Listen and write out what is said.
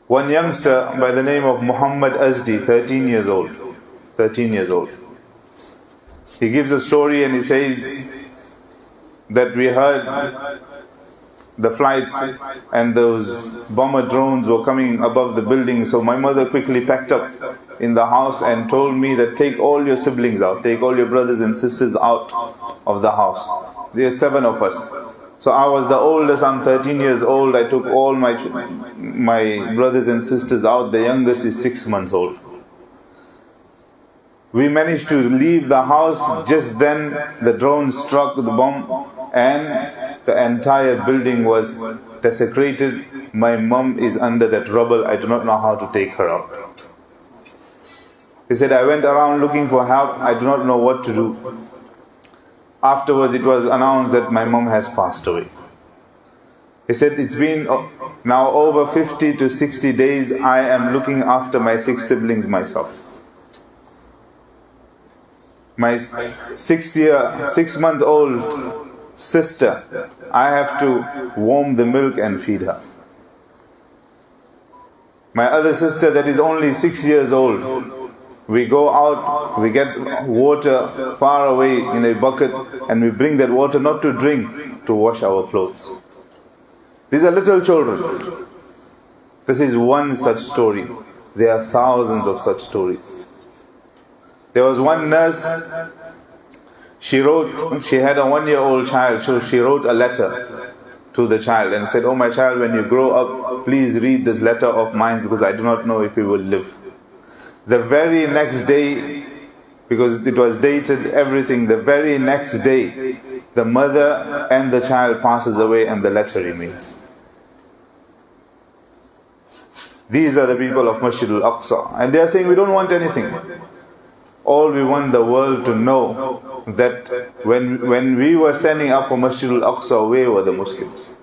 One youngster by the name of Muhammad Azdi, 13 years old. 13 years old. He gives a story and he says that we heard the flights and those bomber drones were coming above the building. So my mother quickly packed up in the house and told me that take all your siblings out, take all your brothers and sisters out of the house. There are 7 of us. So I was the oldest, I'm 13 years old. I took all my brothers and sisters out. The youngest is 6 months old. We managed to leave the house. Just then the drone struck the bomb and the entire building was desecrated. My mum is under that rubble. I do not know how to take her out. He said, I went around looking for help. I do not know what to do. Afterwards it was announced that my mum has passed away. He said, it's been now over 50 to 60 days. I am looking after my 6 siblings myself. My 6-month-old sister, I have to warm the milk and feed her. My other sister that is only 6 years old, we go out, we get water far away in a bucket and we bring that water not to drink, to wash our clothes. These are little children. This is one such story. There are thousands of such stories. There was one nurse, she had a 1-year-old child, so she wrote a letter to the child and said, oh my child, when you grow up, please read this letter of mine because I do not know if you will live. The very next day, because it was dated, everything, the very next day, the mother and the child passes away and the letter remains. These are the people of Masjid al-Aqsa. And they are saying, we don't want anything. All we want the world to know that when we were standing up for Masjid al-Aqsa, where were the Muslims?